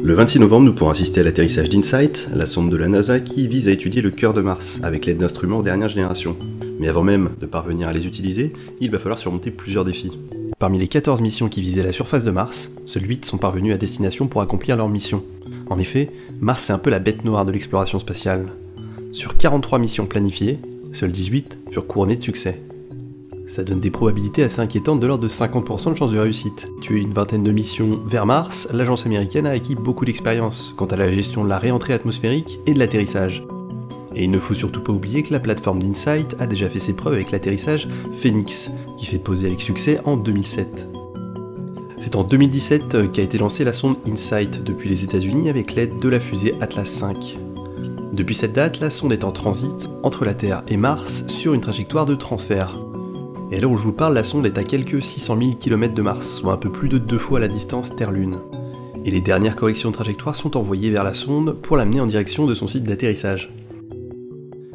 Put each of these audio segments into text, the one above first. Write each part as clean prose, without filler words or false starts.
Le 26 novembre, nous pourrons assister à l'atterrissage d'InSight, la sonde de la NASA qui vise à étudier le cœur de Mars avec l'aide d'instruments dernière génération. Mais avant même de parvenir à les utiliser, il va falloir surmonter plusieurs défis. Parmi les 14 missions qui visaient la surface de Mars, seuls 8 sont parvenus à destination pour accomplir leur mission. En effet, Mars c'est un peu la bête noire de l'exploration spatiale. Sur 43 missions planifiées, seules 18 furent couronnées de succès. Ça donne des probabilités assez inquiétantes de l'ordre de 50% de chances de réussite. Tu as une vingtaine de missions vers Mars, l'agence américaine a acquis beaucoup d'expérience quant à la gestion de la réentrée atmosphérique et de l'atterrissage. Et il ne faut surtout pas oublier que la plateforme d'InSight a déjà fait ses preuves avec l'atterrissage Phoenix, qui s'est posé avec succès en 2007. C'est en 2017 qu'a été lancée la sonde InSight depuis les États-Unis avec l'aide de la fusée Atlas V. Depuis cette date, la sonde est en transit entre la Terre et Mars sur une trajectoire de transfert. Et à l'heure où je vous parle, la sonde est à quelques 600 000 km de Mars, soit un peu plus de 2 fois la distance Terre-Lune. Et les dernières corrections de trajectoire sont envoyées vers la sonde pour l'amener en direction de son site d'atterrissage.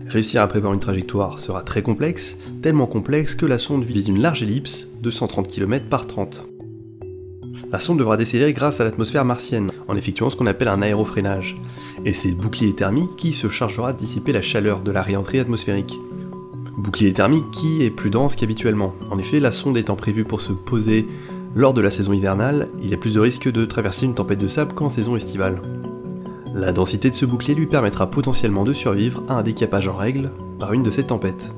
Réussir à prévoir une trajectoire sera très complexe, tellement complexe que la sonde vise une large ellipse de 130 km par 30. La sonde devra décélérer grâce à l'atmosphère martienne, en effectuant ce qu'on appelle un aérofreinage. Et c'est le bouclier thermique qui se chargera de dissiper la chaleur de la réentrée atmosphérique. Bouclier thermique qui est plus dense qu'habituellement. En effet, la sonde étant prévue pour se poser lors de la saison hivernale, il y a plus de risques de traverser une tempête de sable qu'en saison estivale. La densité de ce bouclier lui permettra potentiellement de survivre à un décapage en règle par une de ces tempêtes.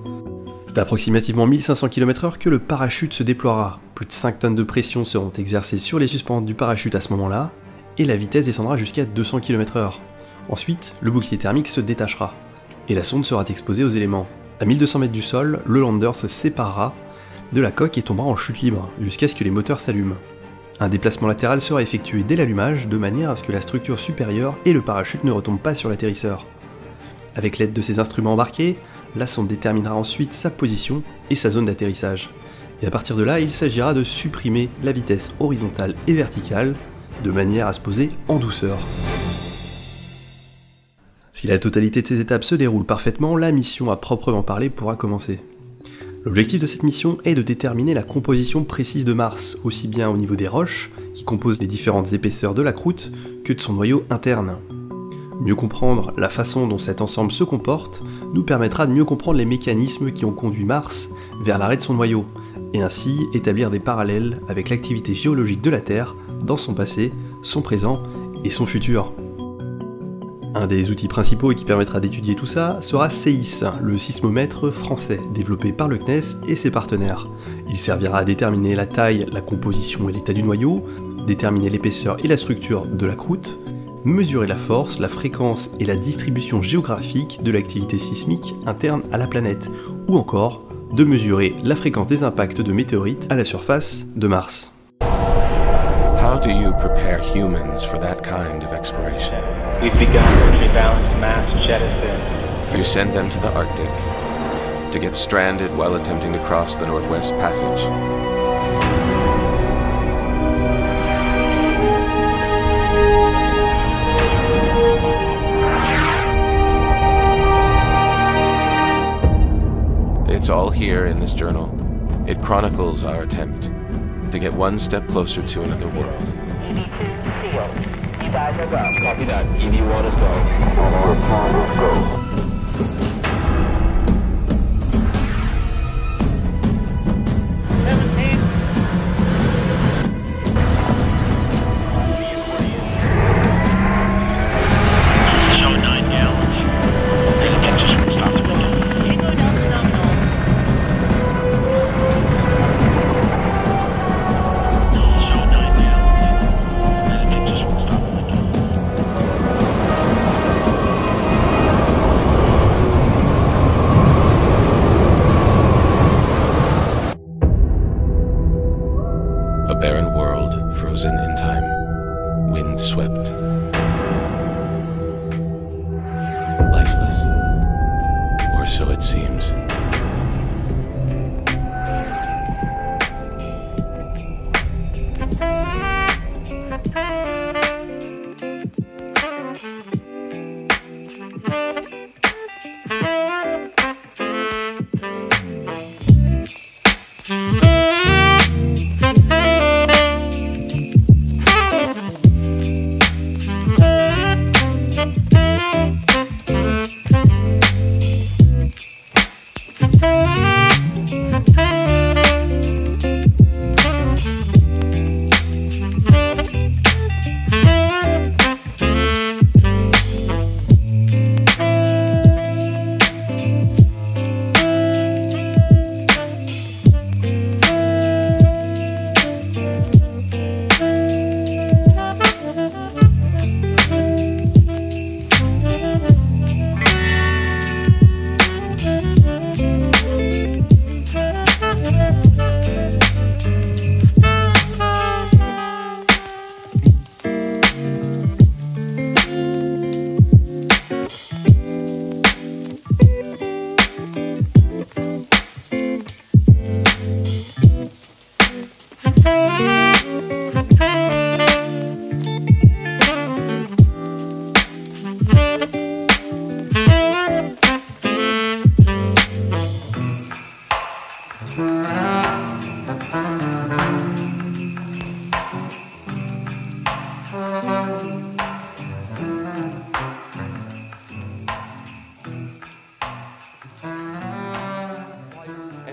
C'est à approximativement 1500 km/h que le parachute se déploiera. Plus de 5 tonnes de pression seront exercées sur les suspendus du parachute à ce moment-là, et la vitesse descendra jusqu'à 200 km/h. Ensuite, le bouclier thermique se détachera, et la sonde sera exposée aux éléments. À 1200 mètres du sol, le lander se séparera de la coque et tombera en chute libre, jusqu'à ce que les moteurs s'allument. Un déplacement latéral sera effectué dès l'allumage, de manière à ce que la structure supérieure et le parachute ne retombent pas sur l'atterrisseur. Avec l'aide de ces instruments embarqués, la sonde déterminera ensuite sa position et sa zone d'atterrissage. Et à partir de là, il s'agira de supprimer la vitesse horizontale et verticale, de manière à se poser en douceur. Si la totalité de ces étapes se déroule parfaitement, la mission à proprement parler pourra commencer. L'objectif de cette mission est de déterminer la composition précise de Mars, aussi bien au niveau des roches, qui composent les différentes épaisseurs de la croûte, que de son noyau interne. Mieux comprendre la façon dont cet ensemble se comporte nous permettra de mieux comprendre les mécanismes qui ont conduit Mars vers l'arrêt de son noyau, et ainsi établir des parallèles avec l'activité géologique de la Terre dans son passé, son présent et son futur. Un des outils principaux qui permettra d'étudier tout ça sera SEIS, le sismomètre français, développé par le CNES et ses partenaires. Il servira à déterminer la taille, la composition et l'état du noyau, déterminer l'épaisseur et la structure de la croûte, mesurer la force, la fréquence et la distribution géographique de l'activité sismique interne à la planète, ou encore de mesurer la fréquence des impacts de météorites à la surface de Mars. How do you prepare humans for that kind of exploration? We've begun the rebalanced mass jettison. You send them to the Arctic to get stranded while attempting to cross the Northwest Passage. It's all here in this journal. It chronicles our attempt to get one step closer to another world. EV2 sealed. You guys are go. Copy that. EV1 is go. Show 9 gallons. Stop. seems.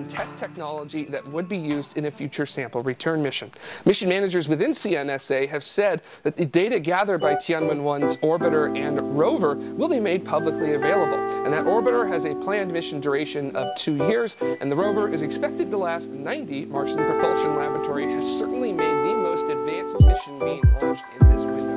Test technology that would be used in a future sample return mission. Mission managers within CNSA have said that the data gathered by Tianwen-1's orbiter and rover will be made publicly available. And that orbiter has a planned mission duration of 2 years, and the rover is expected to last 90. Martian Propulsion Laboratory has certainly made the most advanced mission being launched in this window.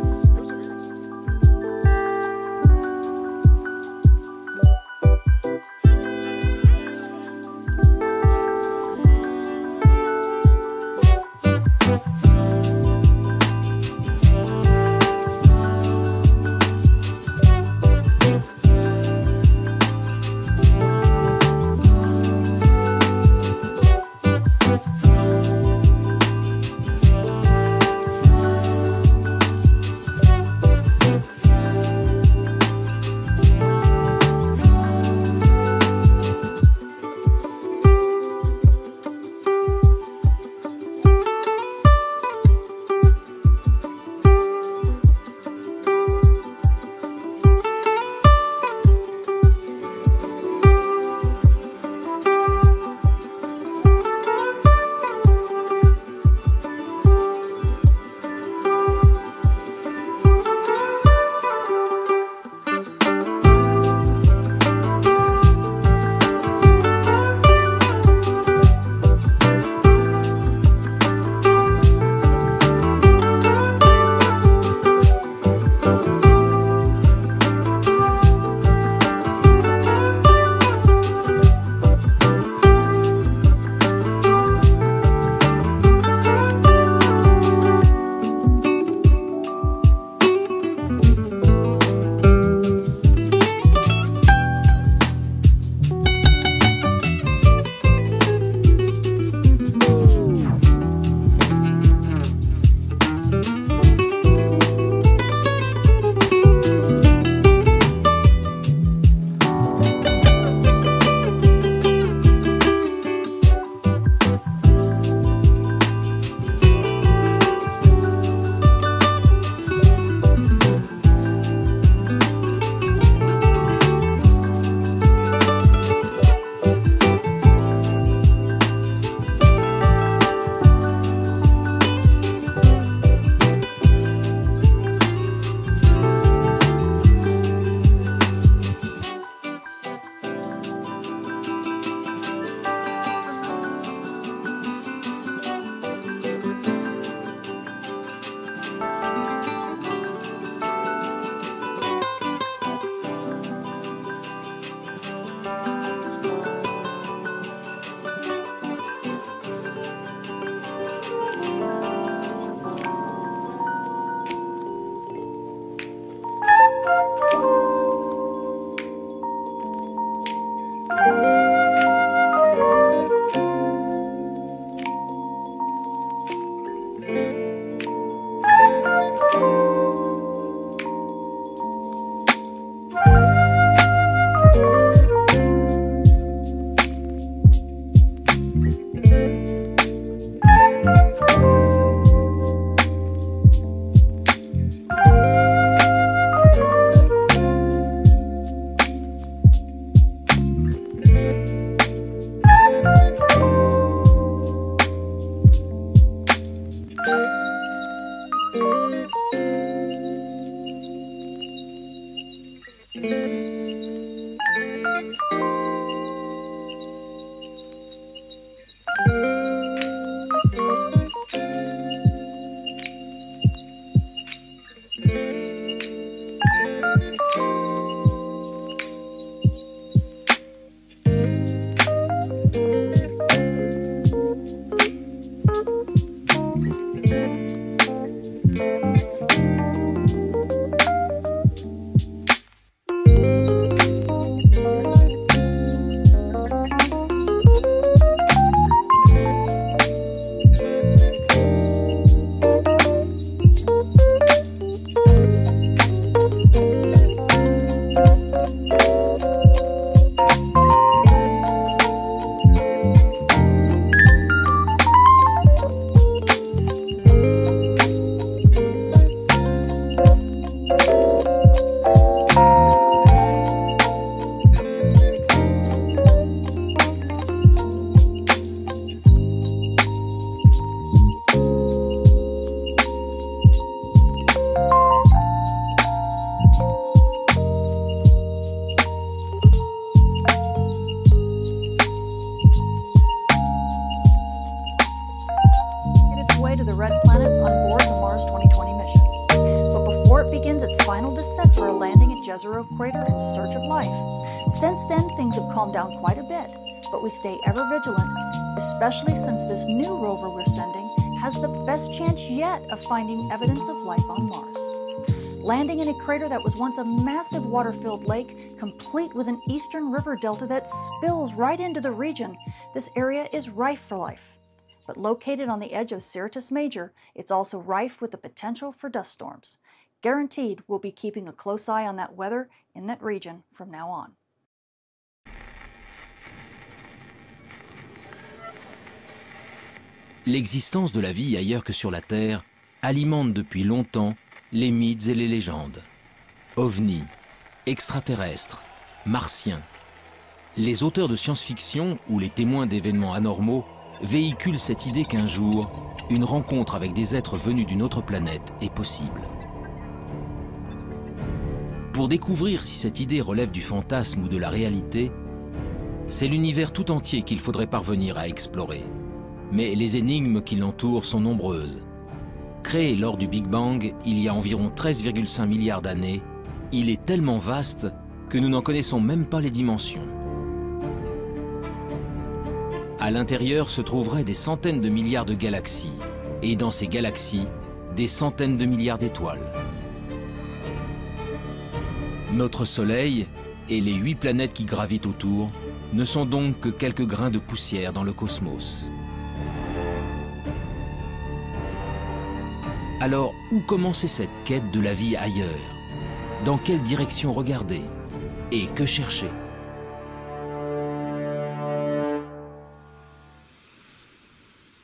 Bye. Crater in search of life. Since then, things have calmed down quite a bit, but we stay ever vigilant, especially since this new rover we're sending has the best chance yet of finding evidence of life on Mars. Landing in a crater that was once a massive water-filled lake, complete with an eastern river delta that spills right into the region, this area is rife for life. But located on the edge of Syrtis Major, it's also rife with the potential for dust storms. Guaranteed, we'll be keeping a close eye on that weather in that region from now on. L'existence de la vie ailleurs que sur la Terre alimente depuis longtemps les mythes et les légendes. OVNI, extraterrestres, martiens. Les auteurs de science-fiction ou les témoins d'événements anormaux véhiculent cette idée qu'un jour, une rencontre avec des êtres venus d'une autre planète est possible. Pour découvrir si cette idée relève du fantasme ou de la réalité, c'est l'univers tout entier qu'il faudrait parvenir à explorer. Mais les énigmes qui l'entourent sont nombreuses. Créé lors du Big Bang, il y a environ 13,5 milliards d'années, il est tellement vaste que nous n'en connaissons même pas les dimensions. À l'intérieur se trouveraient des centaines de milliards de galaxies, et dans ces galaxies, des centaines de milliards d'étoiles. Notre Soleil et les 8 planètes qui gravitent autour ne sont donc que quelques grains de poussière dans le cosmos. Alors, où commencer cette quête de la vie ailleurs? Dans quelle direction regarder? Et que chercher?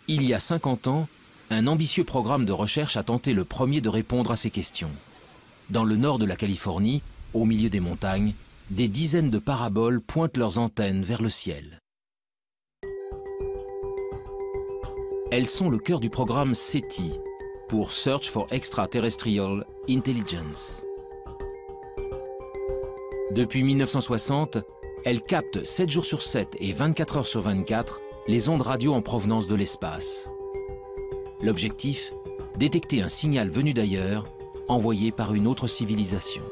Il y a 50 ans, un ambitieux programme de recherche a tenté le premier de répondre à ces questions. Dans le nord de la Californie, au milieu des montagnes, des dizaines de paraboles pointent leurs antennes vers le ciel. Elles sont le cœur du programme SETI, pour Search for Extraterrestrial Intelligence. Depuis 1960, elles captent 7 jours sur 7 et 24 heures sur 24 les ondes radio en provenance de l'espace. L'objectif, détecter un signal venu d'ailleurs, envoyé par une autre civilisation.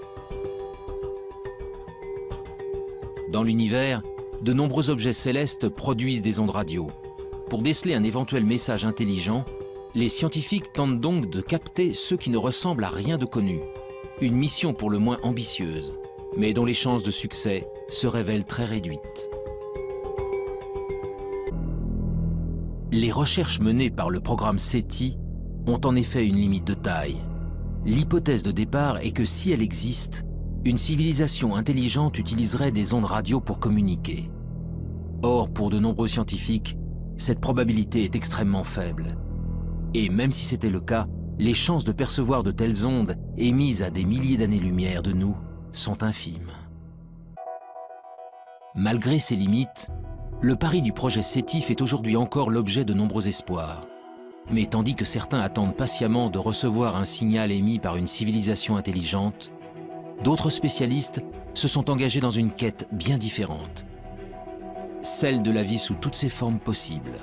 Dans l'univers, de nombreux objets célestes produisent des ondes radio. Pour déceler un éventuel message intelligent, les scientifiques tentent donc de capter ceux qui ne ressemblent à rien de connu. Une mission pour le moins ambitieuse, mais dont les chances de succès se révèlent très réduites. Les recherches menées par le programme SETI ont en effet une limite de taille. L'hypothèse de départ est que si elle existe, une civilisation intelligente utiliserait des ondes radio pour communiquer. Or, pour de nombreux scientifiques, cette probabilité est extrêmement faible. Et même si c'était le cas, les chances de percevoir de telles ondes émises à des milliers d'années-lumière de nous sont infimes. Malgré ces limites, le pari du projet SETI fait aujourd'hui encore l'objet de nombreux espoirs. Mais tandis que certains attendent patiemment de recevoir un signal émis par une civilisation intelligente, d'autres spécialistes se sont engagés dans une quête bien différente, celle de la vie sous toutes ses formes possibles.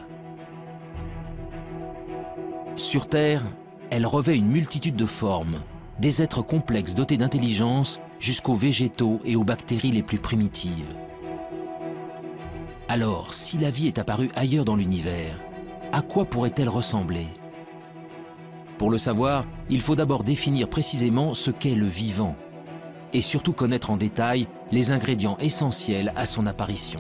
Sur Terre, elle revêt une multitude de formes, des êtres complexes dotés d'intelligence jusqu'aux végétaux et aux bactéries les plus primitives. Alors, si la vie est apparue ailleurs dans l'univers, à quoi pourrait-elle ressembler? Pour le savoir, il faut d'abord définir précisément ce qu'est le vivant, et surtout connaître en détail les ingrédients essentiels à son apparition.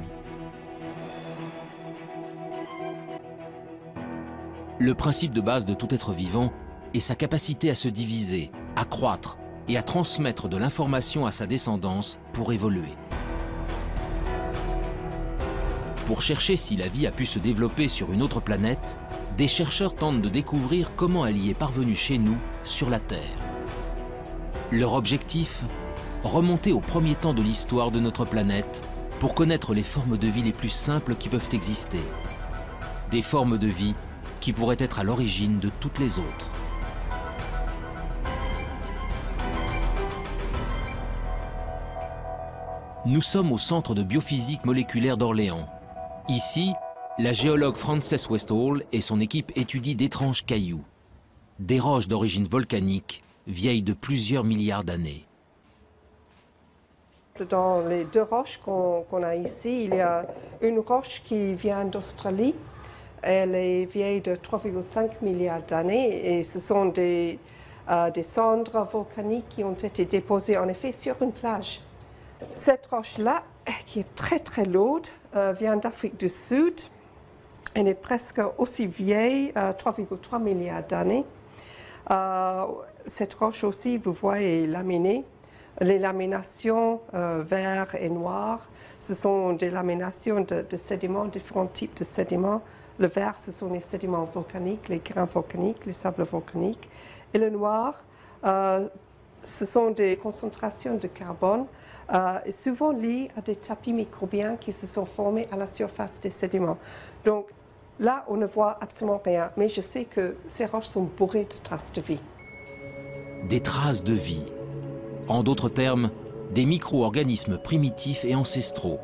Le principe de base de tout être vivant est sa capacité à se diviser, à croître et à transmettre de l'information à sa descendance pour évoluer. Pour chercher si la vie a pu se développer sur une autre planète, des chercheurs tentent de découvrir comment elle y est parvenue chez nous, sur la Terre. Leur objectif ? Remonter au premier temps de l'histoire de notre planète pour connaître les formes de vie les plus simples qui peuvent exister. Des formes de vie qui pourraient être à l'origine de toutes les autres. Nous sommes au Centre de biophysique moléculaire d'Orléans. Ici, la géologue Frances Westall et son équipe étudient d'étranges cailloux, des roches d'origine volcanique, vieilles de plusieurs milliards d'années. Dans les deux roches qu'on a ici, il y a une roche qui vient d'Australie. Elle est vieille de 3,5 milliards d'années et ce sont des cendres volcaniques qui ont été déposées en effet sur une plage. Cette roche-là, qui est très très lourde, vient d'Afrique du Sud. Elle est presque aussi vieille, 3,3 milliards d'années. Cette roche aussi, vous voyez, est laminée. Les laminations vert et noir, ce sont des laminations de sédiments, différents types de sédiments. Le vert, ce sont les sédiments volcaniques, les grains volcaniques, les sables volcaniques. Et le noir, ce sont des concentrations de carbone, souvent liées à des tapis microbiens qui se sont formés à la surface des sédiments. Donc là, on ne voit absolument rien, mais je sais que ces roches sont bourrées de traces de vie. Des traces de vie. En d'autres termes, des micro-organismes primitifs et ancestraux.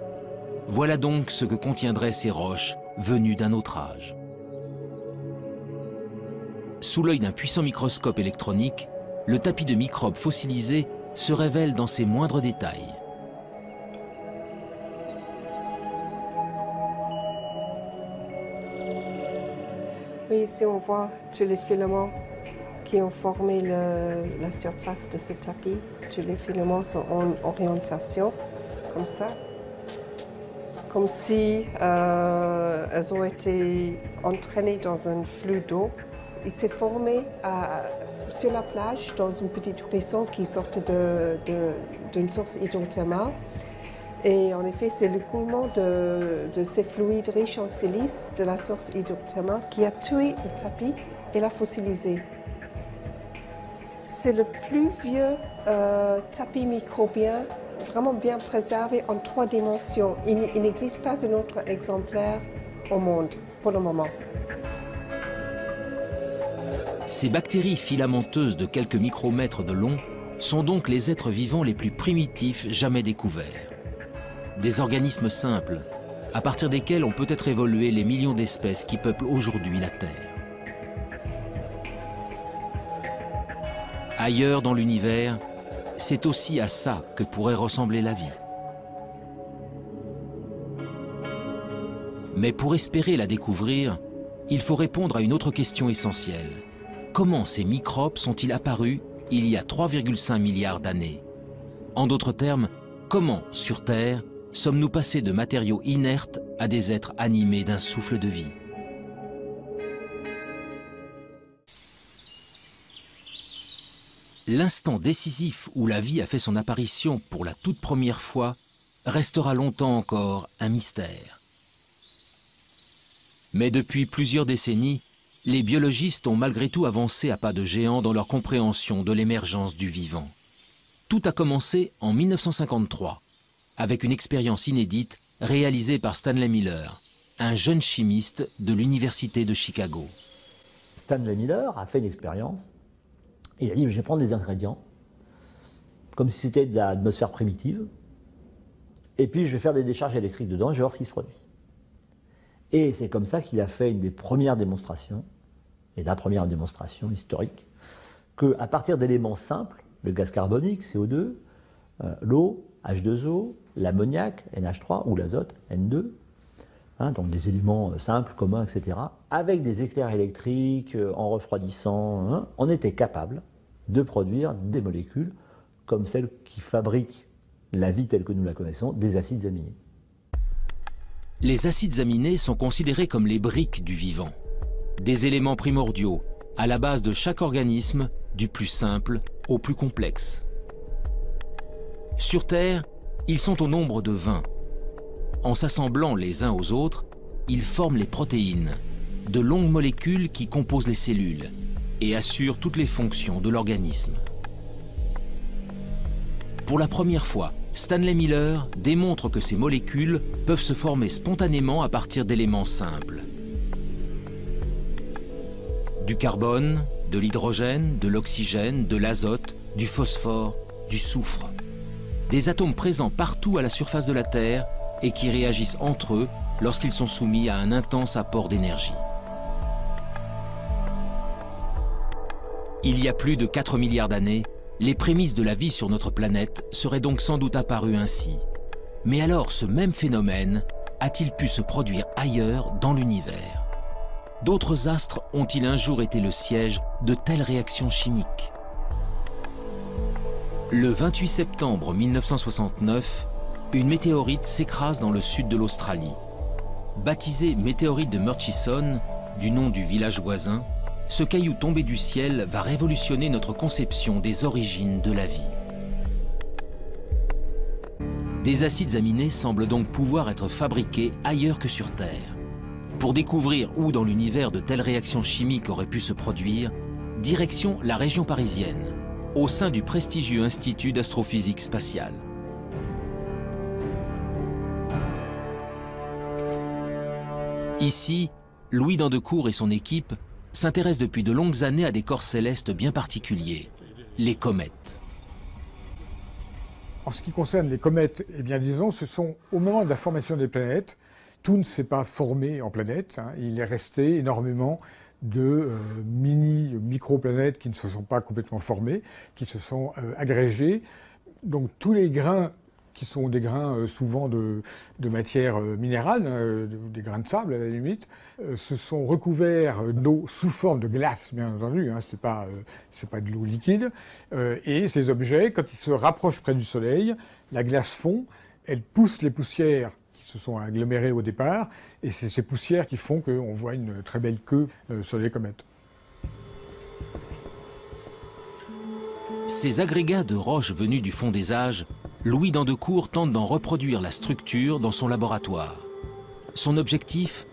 Voilà donc ce que contiendraient ces roches venues d'un autre âge. Sous l'œil d'un puissant microscope électronique, le tapis de microbes fossilisés se révèle dans ses moindres détails. Oui, ici on voit tous les filaments qui ont formé la surface de ce tapis. Tous les filaments sont en orientation, comme ça. Comme si elles ont été entraînées dans un flux d'eau. Il s'est formé sur la plage, dans une petite ruisseau qui sortait d'une source hydrothermale. Et en effet, c'est l'écoulement de ces fluides riches en silice de la source hydrothermale qui a tué le tapis et l'a fossilisé. C'est le plus vieux tapis microbien vraiment bien préservé en 3 dimensions. Il n'existe pas un autre exemplaire au monde pour le moment. Ces bactéries filamenteuses de quelques micromètres de long sont donc les êtres vivants les plus primitifs jamais découverts. Des organismes simples, à partir desquels ont peut-être évolué les millions d'espèces qui peuplent aujourd'hui la Terre. Ailleurs dans l'univers, c'est aussi à ça que pourrait ressembler la vie. Mais pour espérer la découvrir, il faut répondre à une autre question essentielle. Comment ces microbes sont-ils apparus il y a 3,5 milliards d'années? En d'autres termes, comment, sur Terre, sommes-nous passés de matériaux inertes à des êtres animés d'un souffle de vie? L'instant décisif où la vie a fait son apparition pour la toute première fois restera longtemps encore un mystère. Mais depuis plusieurs décennies, les biologistes ont malgré tout avancé à pas de géant dans leur compréhension de l'émergence du vivant. Tout a commencé en 1953, avec une expérience inédite réalisée par Stanley Miller, un jeune chimiste de l'Université de Chicago. Stanley Miller a fait une expérience. Il a dit, je vais prendre des ingrédients, comme si c'était de l'atmosphère primitive, et puis je vais faire des décharges électriques dedans et je vais voir ce qui se produit. Et c'est comme ça qu'il a fait une des premières démonstrations, et la première démonstration historique, qu'à partir d'éléments simples, le gaz carbonique, CO2, l'eau, H2O, l'ammoniac, NH3, ou l'azote, N2, donc des éléments simples, communs, etc., avec des éclairs électriques, en refroidissant, on était capable de produire des molécules comme celles qui fabriquent la vie telle que nous la connaissons, des acides aminés. Les acides aminés sont considérés comme les briques du vivant, des éléments primordiaux à la base de chaque organisme, du plus simple au plus complexe. Sur Terre, ils sont au nombre de 20. En s'assemblant les uns aux autres, ils forment les protéines, de longues molécules qui composent les cellules et assurent toutes les fonctions de l'organisme. Pour la première fois, Stanley Miller démontre que ces molécules peuvent se former spontanément à partir d'éléments simples. Du carbone, de l'hydrogène, de l'oxygène, de l'azote, du phosphore, du soufre. Des atomes présents partout à la surface de la Terre et qui réagissent entre eux lorsqu'ils sont soumis à un intense apport d'énergie. Il y a plus de 4 milliards d'années, les prémices de la vie sur notre planète seraient donc sans doute apparues ainsi. Mais alors, ce même phénomène a-t-il pu se produire ailleurs dans l'univers? D'autres astres ont-ils un jour été le siège de telles réactions chimiques? Le 28 septembre 1969, une météorite s'écrase dans le sud de l'Australie. Baptisé météorite de Murchison, du nom du village voisin, ce caillou tombé du ciel va révolutionner notre conception des origines de la vie. Des acides aminés semblent donc pouvoir être fabriqués ailleurs que sur Terre. Pour découvrir où dans l'univers de telles réactions chimiques auraient pu se produire, direction la région parisienne, au sein du prestigieux Institut d'astrophysique spatiale. Ici, Louis Dandecourt et son équipe s'intéressent depuis de longues années à des corps célestes bien particuliers, les comètes. En ce qui concerne les comètes, eh bien disons, ce sont au moment de la formation des planètes, tout ne s'est pas formé en planètes, il est resté énormément de micro-planètes qui ne se sont pas complètement formées, qui se sont agrégées. Donc tous les grains qui sont des grains souvent de matière minérale, des grains de sable à la limite, se sont recouverts d'eau sous forme de glace, bien entendu, c'est pas de l'eau liquide. Et ces objets, quand ils se rapprochent près du Soleil, la glace fond, elle pousse les poussières qui se sont agglomérées au départ, et c'est ces poussières qui font qu'on voit une très belle queue sur les comètes. Ces agrégats de roches venus du fond des âges, Louis Dandecourt tente d'en reproduire la structure dans son laboratoire. Son objectif?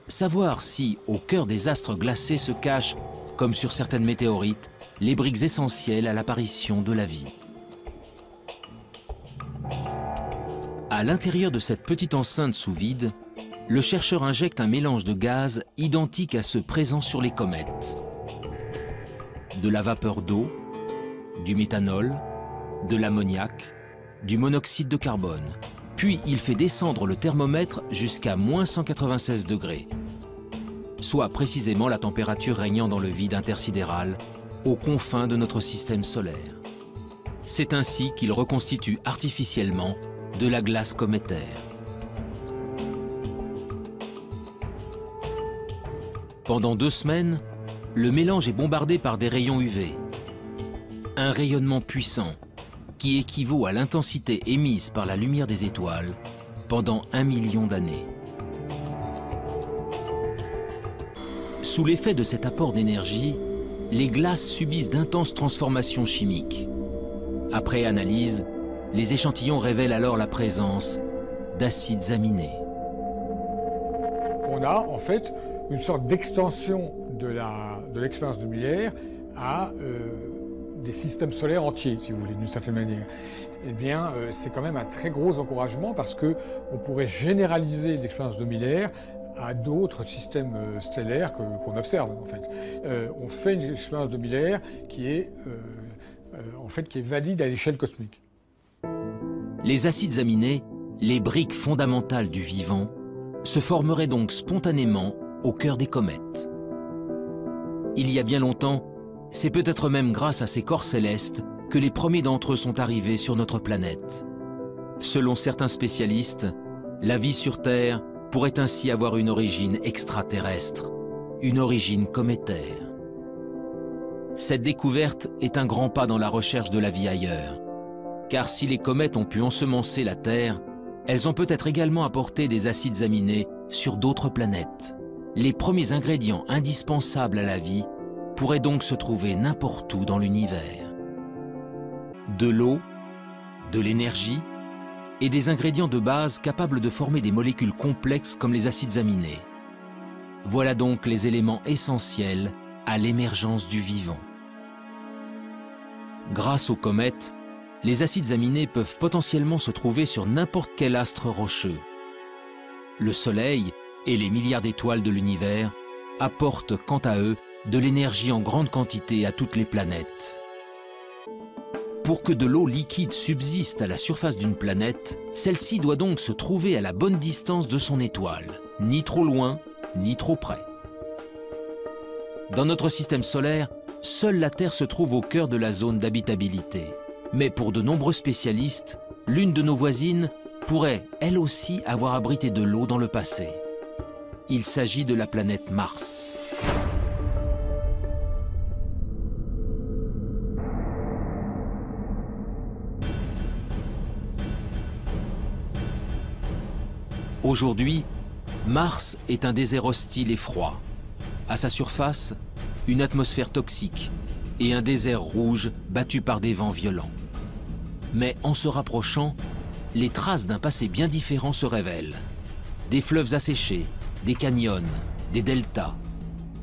Savoir si, au cœur des astres glacés se cachent, comme sur certaines météorites, les briques essentielles à l'apparition de la vie. À l'intérieur de cette petite enceinte sous vide, le chercheur injecte un mélange de gaz identique à ceux présents sur les comètes. De la vapeur d'eau, du méthanol, de l'ammoniac, du monoxyde de carbone. Puis il fait descendre le thermomètre jusqu'à -196 degrés, soit précisément la température régnant dans le vide intersidéral, aux confins de notre système solaire. C'est ainsi qu'il reconstitue artificiellement de la glace cométaire. Pendant 2 semaines, le mélange est bombardé par des rayons UV. Un rayonnement puissant qui équivaut à l'intensité émise par la lumière des étoiles pendant 1 million d'années. Sous l'effet de cet apport d'énergie, les glaces subissent d'intenses transformations chimiques. Après analyse, les échantillons révèlent alors la présence d'acides aminés. On a en fait une sorte d'extension de l'expérience de Miller à des systèmes solaires entiers, si vous voulez, d'une certaine manière. Eh bien, c'est quand même un très gros encouragement parce qu'on pourrait généraliser l'expérience de Miller à d'autres systèmes stellaires qu'on observe, en fait. On fait une expérience de Miller qui est valide à l'échelle cosmique. Les acides aminés les briques fondamentales du vivant, se formeraient donc spontanément au cœur des comètes. Il y a bien longtemps, c'est peut-être même grâce à ces corps célestes que les premiers d'entre eux sont arrivés sur notre planète. Selon certains spécialistes, la vie sur Terre pourrait ainsi avoir une origine extraterrestre, une origine cométaire. Cette découverte est un grand pas dans la recherche de la vie ailleurs, car si les comètes ont pu ensemencer la Terre, elles ont peut-être également apporté des acides aminés sur d'autres planètes. Les premiers ingrédients indispensables à la vie pourraient donc se trouver n'importe où dans l'univers. De l'eau, de l'énergie et des ingrédients de base capables de former des molécules complexes comme les acides aminés. Voilà donc les éléments essentiels à l'émergence du vivant. Grâce aux comètes, les acides aminés peuvent potentiellement se trouver sur n'importe quel astre rocheux. Le Soleil et les milliards d'étoiles de l'univers apportent quant à eux de l'énergie en grande quantité à toutes les planètes. Pour que de l'eau liquide subsiste à la surface d'une planète, celle-ci doit donc se trouver à la bonne distance de son étoile, ni trop loin, ni trop près. Dans notre système solaire, seule la Terre se trouve au cœur de la zone d'habitabilité. Mais pour de nombreux spécialistes, l'une de nos voisines pourrait, elle aussi, avoir abrité de l'eau dans le passé. Il s'agit de la planète Mars. Aujourd'hui, Mars est un désert hostile et froid. À sa surface, une atmosphère toxique et un désert rouge battu par des vents violents. Mais en se rapprochant, les traces d'un passé bien différent se révèlent. Des fleuves asséchés, des canyons, des deltas.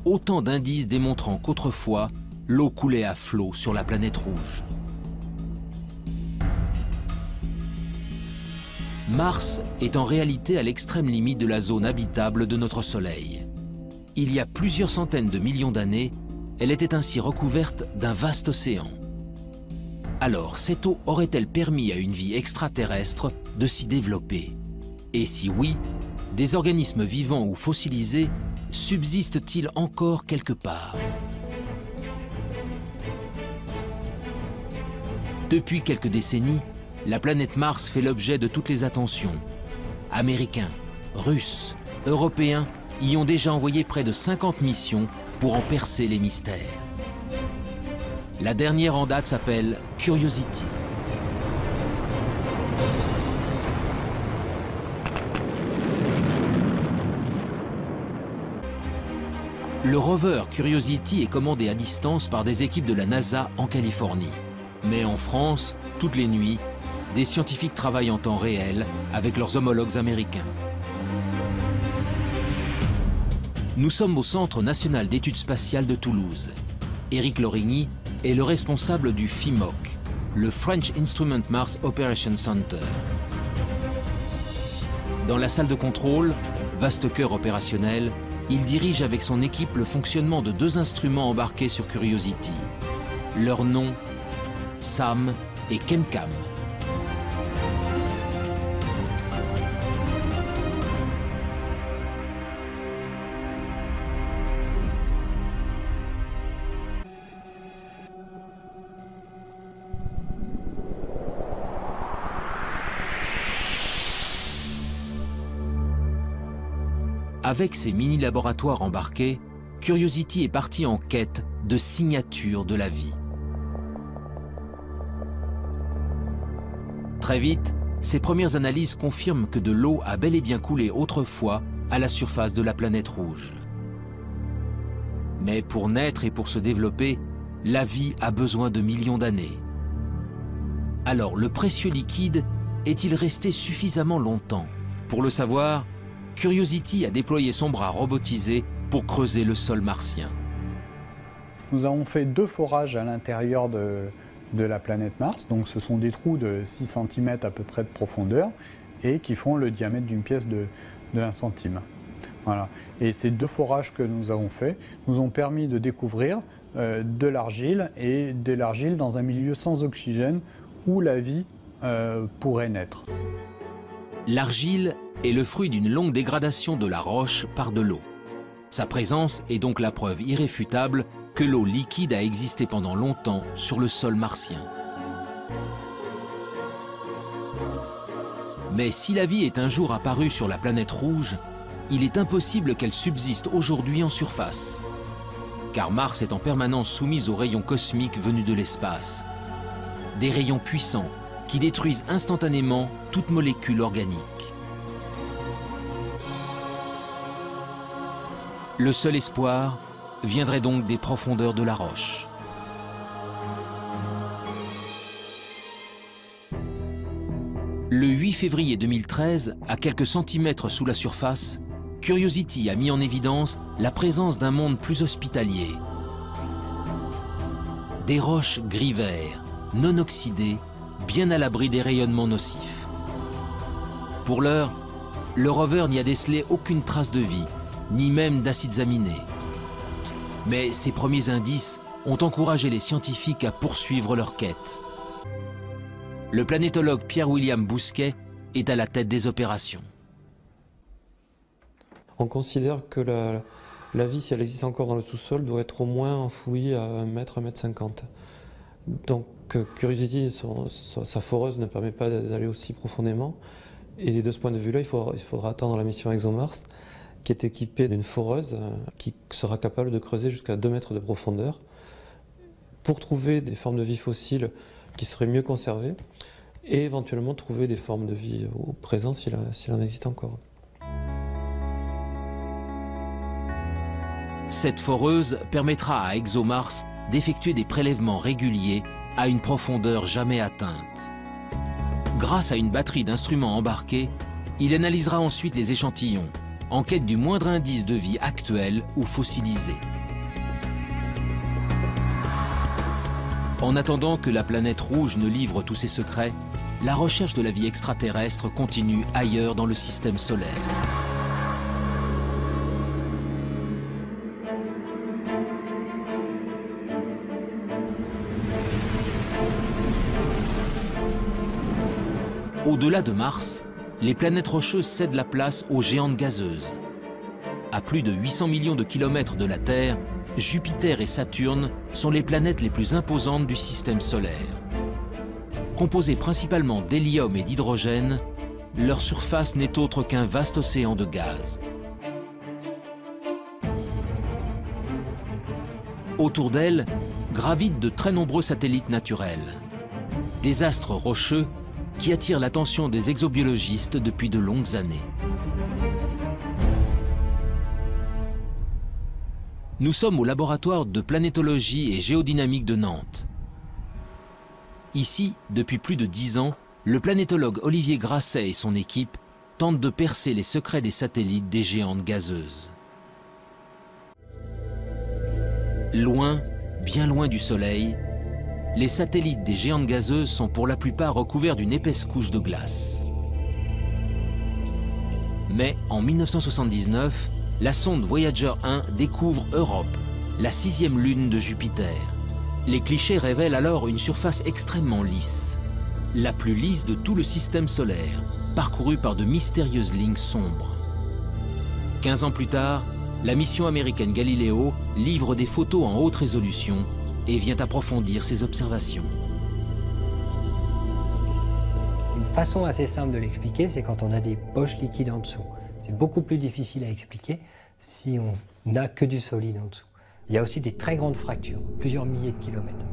Autant d'indices démontrant qu'autrefois, l'eau coulait à flot sur la planète rouge. Mars est en réalité à l'extrême limite de la zone habitable de notre Soleil. Il y a plusieurs centaines de millions d'années, elle était ainsi recouverte d'un vaste océan. Alors, cette eau aurait-elle permis à une vie extraterrestre de s'y développer? Et si oui, des organismes vivants ou fossilisés subsistent-ils encore quelque part? Depuis quelques décennies, la planète Mars fait l'objet de toutes les attentions. Américains, Russes, Européens y ont déjà envoyé près de 50 missions pour en percer les mystères. La dernière en date s'appelle Curiosity. Le rover Curiosity est commandé à distance par des équipes de la NASA en Californie. Mais en France, toutes les nuits, des scientifiques travaillent en temps réel avec leurs homologues américains. Nous sommes au Centre national d'études spatiales de Toulouse. Éric Lorigny est le responsable du FIMOC, le French Instrument Mars Operations Center. Dans la salle de contrôle, vaste cœur opérationnel, il dirige avec son équipe le fonctionnement de 2 instruments embarqués sur Curiosity. Leurs noms, SAM et KEMCAM. Avec ses mini-laboratoires embarqués, Curiosity est parti en quête de signatures de la vie. Très vite, ses premières analyses confirment que de l'eau a bel et bien coulé autrefois à la surface de la planète rouge. Mais pour naître et pour se développer, la vie a besoin de millions d'années. Alors le précieux liquide est-il resté suffisamment longtemps? Pour le savoir, Curiosity a déployé son bras robotisé pour creuser le sol martien. Nous avons fait 2 forages à l'intérieur de la planète Mars. Donc ce sont des trous de 6 cm à peu près de profondeur et qui font le diamètre d'une pièce de 1 centime. Voilà. Et ces 2 forages que nous avons faits nous ont permis de découvrir de l'argile et de l'argile dans un milieu sans oxygène où la vie pourrait naître. L'argile est le fruit d'une longue dégradation de la roche par de l'eau. Sa présence est donc la preuve irréfutable que l'eau liquide a existé pendant longtemps sur le sol martien. Mais si la vie est un jour apparue sur la planète rouge, il est impossible qu'elle subsiste aujourd'hui en surface. Car Mars est en permanence soumise aux rayons cosmiques venus de l'espace. Des rayons puissants qui détruisent instantanément toute molécule organique. Le seul espoir viendrait donc des profondeurs de la roche. Le 8 février 2013, à quelques centimètres sous la surface, Curiosity a mis en évidence la présence d'un monde plus hospitalier. Des roches gris-vert, non oxydées, bien à l'abri des rayonnements nocifs. Pour l'heure, le rover n'y a décelé aucune trace de vie, ni même d'acides aminés. Mais ces premiers indices ont encouragé les scientifiques à poursuivre leur quête. Le planétologue Pierre-William Bousquet est à la tête des opérations. On considère que la vie, si elle existe encore dans le sous-sol, doit être au moins enfouie à 1 mètre, 1 mètre 50. Donc Curiosity, sa foreuse ne permet pas d'aller aussi profondément. Et de ce point de vue-là, il faudra attendre la mission ExoMars, qui est équipée d'une foreuse qui sera capable de creuser jusqu'à 2 mètres de profondeur pour trouver des formes de vie fossiles qui seraient mieux conservées et éventuellement trouver des formes de vie au présent s'il en existe encore. Cette foreuse permettra à ExoMars d'effectuer des prélèvements réguliers à une profondeur jamais atteinte. Grâce à une batterie d'instruments embarqués, il analysera ensuite les échantillons, en quête du moindre indice de vie actuelle ou fossilisé. En attendant que la planète rouge ne livre tous ses secrets, la recherche de la vie extraterrestre continue ailleurs dans le système solaire. Au-delà de Mars, les planètes rocheuses cèdent la place aux géantes gazeuses. À plus de 800 millions de kilomètres de la Terre, Jupiter et Saturne sont les planètes les plus imposantes du système solaire. Composées principalement d'hélium et d'hydrogène, leur surface n'est autre qu'un vaste océan de gaz. Autour d'elles gravitent de très nombreux satellites naturels, des astres rocheux qui attirent l'attention des exobiologistes depuis de longues années. Nous sommes au laboratoire de planétologie et géodynamique de Nantes. Ici, depuis plus de 10 ans, le planétologue Olivier Grasset et son équipe tentent de percer les secrets des satellites des géantes gazeuses. Loin, bien loin du Soleil, les satellites des géantes gazeuses sont pour la plupart recouverts d'une épaisse couche de glace. Mais en 1979, la sonde Voyager 1 découvre Europe, la 6e lune de Jupiter. Les clichés révèlent alors une surface extrêmement lisse, la plus lisse de tout le système solaire, parcourue par de mystérieuses lignes sombres. 15 ans plus tard, la mission américaine Galileo livre des photos en haute résolution et vient approfondir ses observations. Une façon assez simple de l'expliquer, c'est quand on a des poches liquides en dessous. C'est beaucoup plus difficile à expliquer si on n'a que du solide en dessous. Il y a aussi des très grandes fractures, plusieurs milliers de kilomètres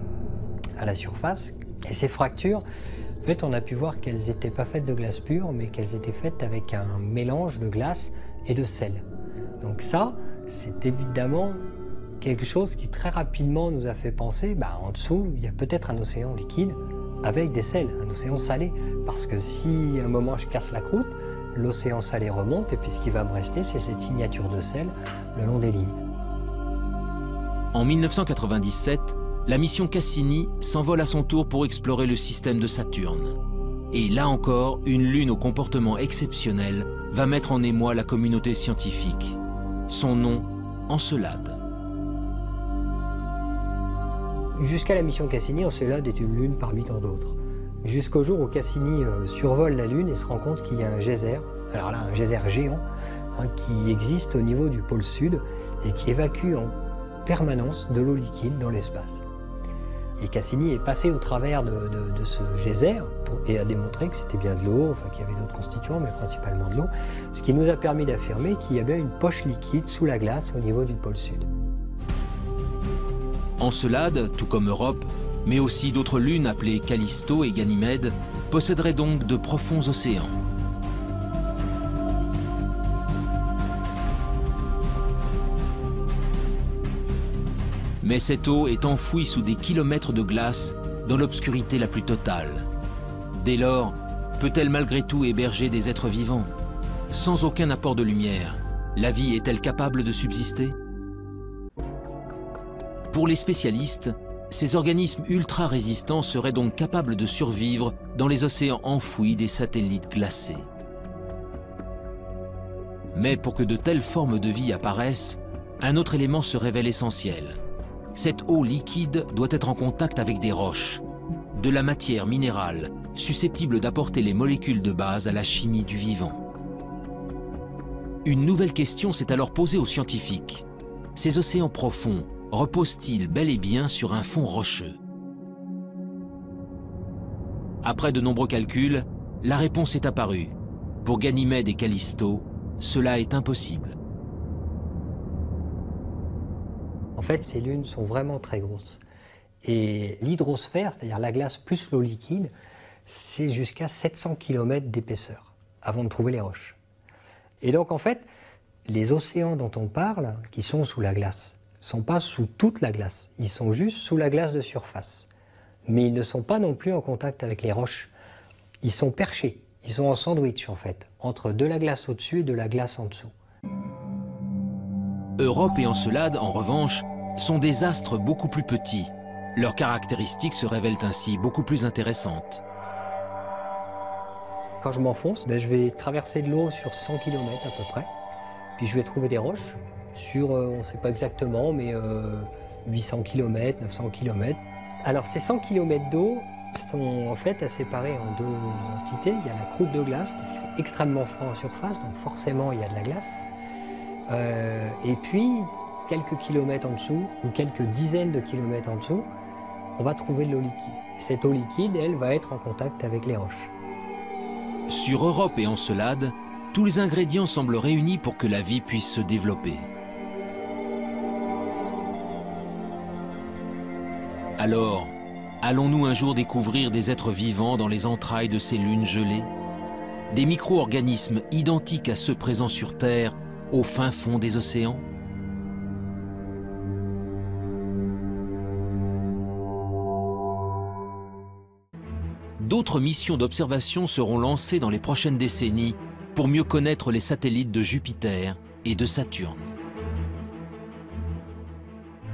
à la surface. Et ces fractures, en fait, on a pu voir qu'elles n'étaient pas faites de glace pure, mais qu'elles étaient faites avec un mélange de glace et de sel. Donc ça, c'est évidemment quelque chose qui très rapidement nous a fait penser, en dessous, il y a peut-être un océan liquide avec des sels, un océan salé. Parce que si à un moment je casse la croûte, l'océan salé remonte et puis ce qui va me rester, c'est cette signature de sel le long des lignes. En 1997, la mission Cassini s'envole à son tour pour explorer le système de Saturne. Et là encore, une lune au comportement exceptionnel va mettre en émoi la communauté scientifique. Son nom, Encelade. Jusqu'à la mission Cassini, Encelade est une lune parmi tant d'autres. jusqu'au jour où Cassini survole la Lune et se rend compte qu'il y a un geyser, alors là un geyser géant, qui existe au niveau du pôle sud et qui évacue en permanence de l'eau liquide dans l'espace. Et Cassini est passé au travers de ce geyser et a démontré que c'était bien de l'eau, enfin qu'il y avait d'autres constituants, mais principalement de l'eau, ce qui nous a permis d'affirmer qu'il y avait une poche liquide sous la glace au niveau du pôle sud. Encelade, tout comme Europe, mais aussi d'autres lunes appelées Callisto et Ganymède, posséderaient donc de profonds océans. Mais cette eau est enfouie sous des kilomètres de glace dans l'obscurité la plus totale. Dès lors, peut-elle malgré tout héberger des êtres vivants? Sans aucun apport de lumière, la vie est-elle capable de subsister? Pour les spécialistes, ces organismes ultra résistants seraient donc capables de survivre dans les océans enfouis des satellites glacés. Mais pour que de telles formes de vie apparaissent, un autre élément se révèle essentiel. Cette eau liquide doit être en contact avec des roches, de la matière minérale susceptible d'apporter les molécules de base à la chimie du vivant. Une nouvelle question s'est alors posée aux scientifiques. Ces océans profonds reposent-ils bel et bien sur un fond rocheux? Après de nombreux calculs, la réponse est apparue. Pour Ganymède et Callisto, cela est impossible. En fait, ces lunes sont vraiment très grosses. Et l'hydrosphère, c'est-à-dire la glace plus l'eau liquide, c'est jusqu'à 700 km d'épaisseur avant de trouver les roches. Et donc en fait, les océans dont on parle, qui sont sous la glace, ne sont pas sous toute la glace, ils sont juste sous la glace de surface. Mais ils ne sont pas non plus en contact avec les roches. Ils sont perchés, ils sont en sandwich en fait, entre de la glace au-dessus et de la glace en dessous. Europe et Encelade, en revanche, sont des astres beaucoup plus petits. Leurs caractéristiques se révèlent ainsi beaucoup plus intéressantes. Quand je m'enfonce, je vais traverser de l'eau sur 100 km à peu près. Puis je vais trouver des roches sur, on ne sait pas exactement, mais 800 km, 900 km. Alors ces 100 km d'eau sont en fait séparés en deux entités. Il y a la croûte de glace, parce qu'il fait extrêmement froid en surface, donc forcément il y a de la glace. Et puis, quelques kilomètres en dessous, ou quelques dizaines de kilomètres en dessous, on va trouver de l'eau liquide. Cette eau liquide, elle, va être en contact avec les roches. Sur Europe et Encelade, tous les ingrédients semblent réunis pour que la vie puisse se développer. Alors, allons-nous un jour découvrir des êtres vivants dans les entrailles de ces lunes gelées? Des micro-organismes identiques à ceux présents sur Terre, au fin fond des océans? D'autres missions d'observation seront lancées dans les prochaines décennies pour mieux connaître les satellites de Jupiter et de Saturne.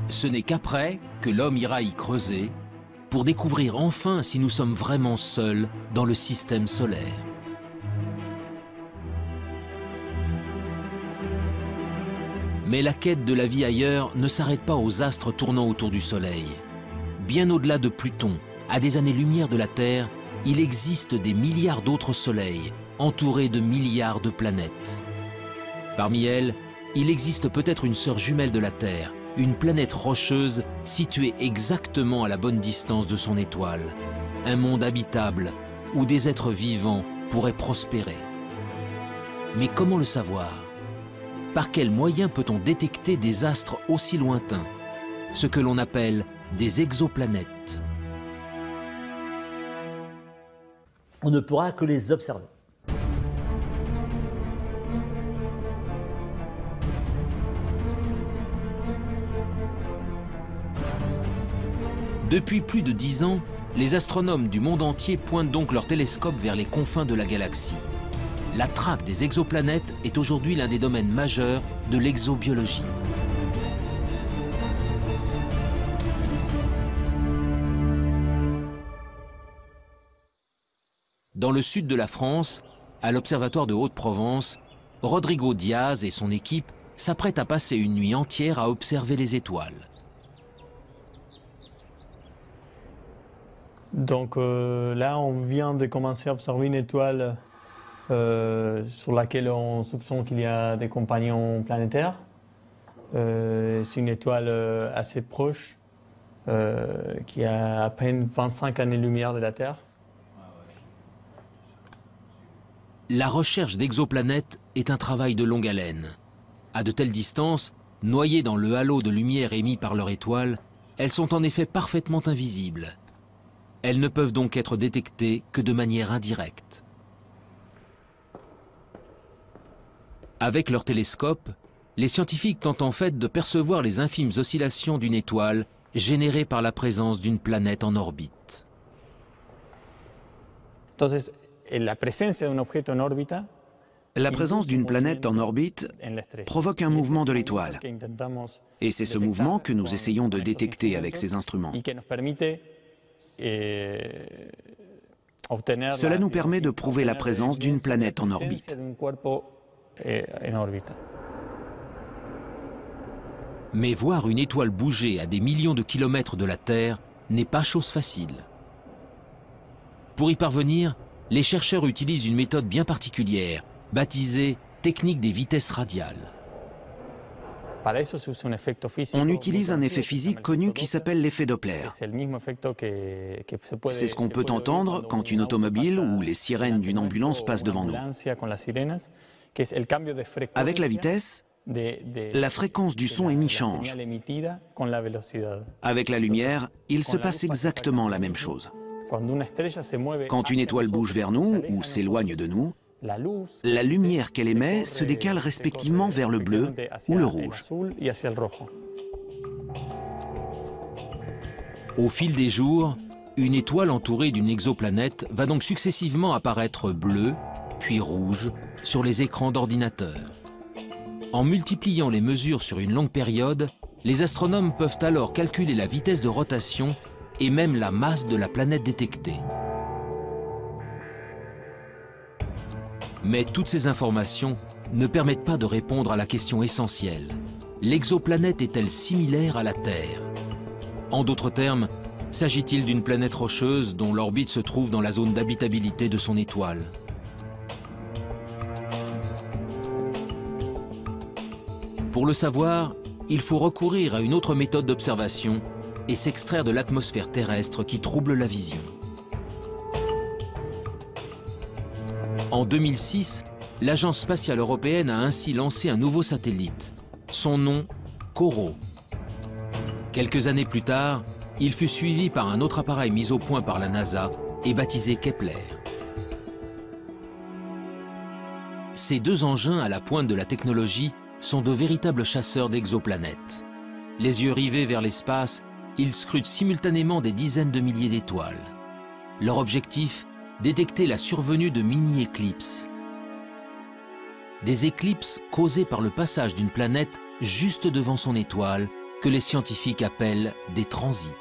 Ce n'est qu'après que l'homme ira y creuser pour découvrir enfin si nous sommes vraiment seuls dans le système solaire. Mais la quête de la vie ailleurs ne s'arrête pas aux astres tournant autour du Soleil. Bien au-delà de Pluton, à des années-lumière de la Terre, il existe des milliards d'autres soleils, entourés de milliards de planètes. Parmi elles, il existe peut-être une sœur jumelle de la Terre, une planète rocheuse située exactement à la bonne distance de son étoile. Un monde habitable où des êtres vivants pourraient prospérer. Mais comment le savoir ? Par quels moyens peut-on détecter des astres aussi lointains, ce que l'on appelle des exoplanètes? On ne pourra que les observer. Depuis plus de 10 ans, les astronomes du monde entier pointent donc leurs télescopes vers les confins de la galaxie. La traque des exoplanètes est aujourd'hui l'un des domaines majeurs de l'exobiologie. Dans le sud de la France, à l'Observatoire de Haute-Provence, Rodrigo Diaz et son équipe s'apprêtent à passer une nuit entière à observer les étoiles. Donc là, on vient de commencer à observer une étoile sur laquelle on soupçonne qu'il y a des compagnons planétaires. C'est une étoile assez proche, qui a à peine 25 années-lumière de la Terre. La recherche d'exoplanètes est un travail de longue haleine. À de telles distances, noyées dans le halo de lumière émis par leur étoile, elles sont en effet parfaitement invisibles. Elles ne peuvent donc être détectées que de manière indirecte. Avec leur télescope, les scientifiques tentent en fait de percevoir les infimes oscillations d'une étoile générées par la présence d'une planète en orbite. Entonces, la présence d'un objet en orbite La présence d'une planète en orbite provoque un mouvement de l'étoile. Et c'est ce mouvement que nous essayons de détecter avec ces instruments. Cela nous permet de prouver la présence d'une planète en orbite. Mais voir une étoile bouger à des millions de kilomètres de la Terre n'est pas chose facile. Pour y parvenir, les chercheurs utilisent une méthode bien particulière, baptisée technique des vitesses radiales. On utilise un effet physique connu qui s'appelle l'effet Doppler. C'est ce qu'on peut entendre quand une automobile ou les sirènes d'une ambulance passent devant nous. Avec la vitesse, la fréquence du son émis change. Avec la lumière, il se passe exactement la même chose. Quand une étoile bouge vers nous ou s'éloigne de nous, la lumière qu'elle émet se décale respectivement vers le bleu ou le rouge. Au fil des jours, une étoile entourée d'une exoplanète va donc successivement apparaître bleue, puis rouge, sur les écrans d'ordinateur. En multipliant les mesures sur une longue période, les astronomes peuvent alors calculer la vitesse de rotation et même la masse de la planète détectée. Mais toutes ces informations ne permettent pas de répondre à la question essentielle. L'exoplanète est-elle similaire à la Terre? En d'autres termes, s'agit-il d'une planète rocheuse dont l'orbite se trouve dans la zone d'habitabilité de son étoile? Pour le savoir, il faut recourir à une autre méthode d'observation et s'extraire de l'atmosphère terrestre qui trouble la vision. En 2006, l'Agence spatiale européenne a ainsi lancé un nouveau satellite. Son nom, COROT. Quelques années plus tard, il fut suivi par un autre appareil mis au point par la NASA et baptisé Kepler. Ces deux engins à la pointe de la technologie sont de véritables chasseurs d'exoplanètes. Les yeux rivés vers l'espace, ils scrutent simultanément des dizaines de milliers d'étoiles. Leur objectif, détecter la survenue de mini-éclipses. Des éclipses causées par le passage d'une planète juste devant son étoile, que les scientifiques appellent des transits.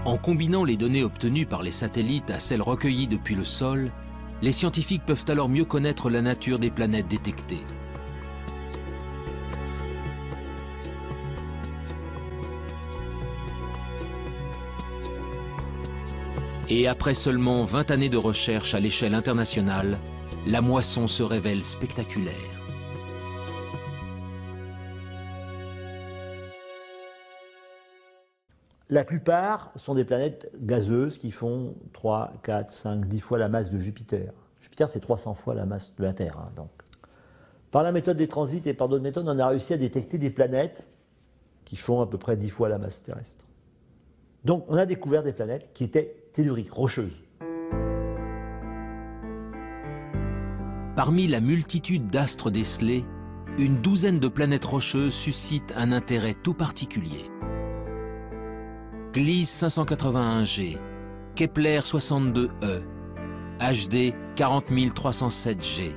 En combinant les données obtenues par les satellites à celles recueillies depuis le sol, les scientifiques peuvent alors mieux connaître la nature des planètes détectées. Et après seulement 20 années de recherche à l'échelle internationale, la moisson se révèle spectaculaire. La plupart sont des planètes gazeuses qui font 3, 4, 5, 10 fois la masse de Jupiter. Jupiter, c'est 300 fois la masse de la Terre. Donc. Par la méthode des transits et par d'autres méthodes, on a réussi à détecter des planètes qui font à peu près 10 fois la masse terrestre. Donc on a découvert des planètes qui étaient telluriques, rocheuses. Parmi la multitude d'astres décelés, une douzaine de planètes rocheuses suscitent un intérêt tout particulier. Gliese 581G, Kepler 62e, HD 40307G.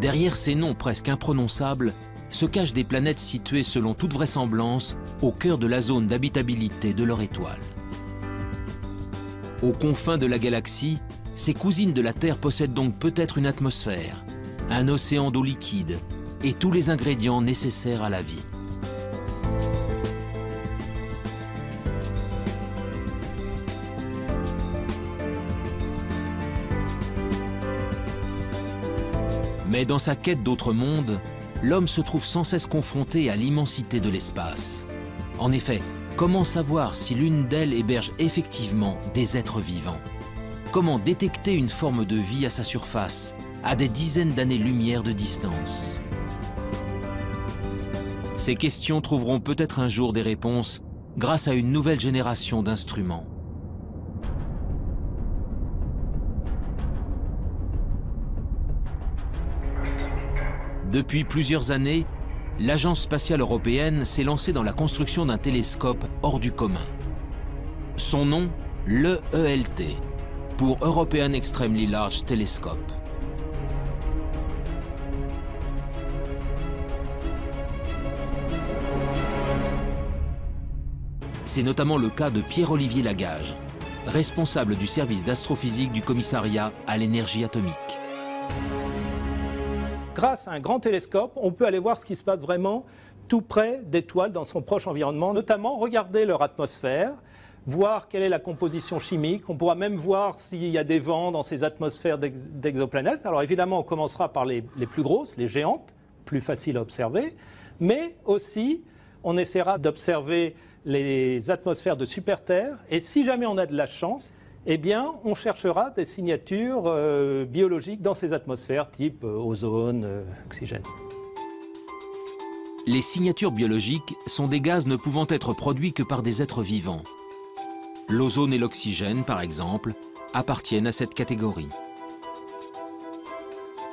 Derrière ces noms presque imprononçables se cachent des planètes situées selon toute vraisemblance au cœur de la zone d'habitabilité de leur étoile. Aux confins de la galaxie, ces cousines de la Terre possèdent donc peut-être une atmosphère, un océan d'eau liquide et tous les ingrédients nécessaires à la vie. Mais dans sa quête d'autres mondes, l'homme se trouve sans cesse confronté à l'immensité de l'espace. En effet, comment savoir si l'une d'elles héberge effectivement des êtres vivants? Comment détecter une forme de vie à sa surface, à des dizaines d'années-lumière de distance? Ces questions trouveront peut-être un jour des réponses grâce à une nouvelle génération d'instruments. Depuis plusieurs années, l'Agence spatiale européenne s'est lancée dans la construction d'un télescope hors du commun. Son nom, l'EELT, pour European Extremely Large Telescope. C'est notamment le cas de Pierre-Olivier Lagage, responsable du service d'astrophysique du commissariat à l'énergie atomique. Grâce à un grand télescope, on peut aller voir ce qui se passe vraiment tout près d'étoiles dans son proche environnement, notamment regarder leur atmosphère, voir quelle est la composition chimique. On pourra même voir s'il y a des vents dans ces atmosphères d'exoplanètes. Alors évidemment, on commencera par les plus grosses, les géantes, plus faciles à observer, mais aussi on essaiera d'observer les atmosphères de super-Terre, et si jamais on a de la chance, eh bien, on cherchera des signatures biologiques dans ces atmosphères, type ozone, oxygène. Les signatures biologiques sont des gaz ne pouvant être produits que par des êtres vivants. L'ozone et l'oxygène, par exemple, appartiennent à cette catégorie.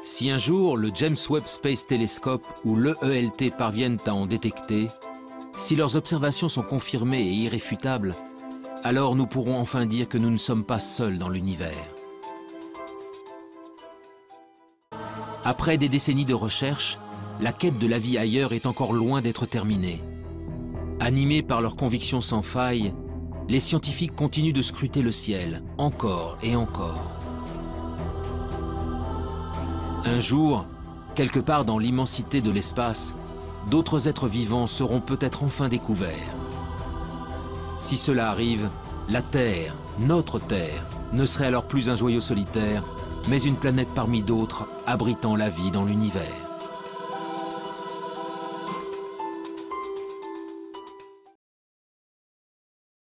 Si un jour le James Webb Space Telescope ou l'EELT parviennent à en détecter, si leurs observations sont confirmées et irréfutables, alors nous pourrons enfin dire que nous ne sommes pas seuls dans l'univers. Après des décennies de recherche, la quête de la vie ailleurs est encore loin d'être terminée. Animés par leurs convictions sans faille, les scientifiques continuent de scruter le ciel, encore et encore. Un jour, quelque part dans l'immensité de l'espace, d'autres êtres vivants seront peut-être enfin découverts. Si cela arrive, la Terre, notre Terre, ne serait alors plus un joyau solitaire, mais une planète parmi d'autres abritant la vie dans l'univers.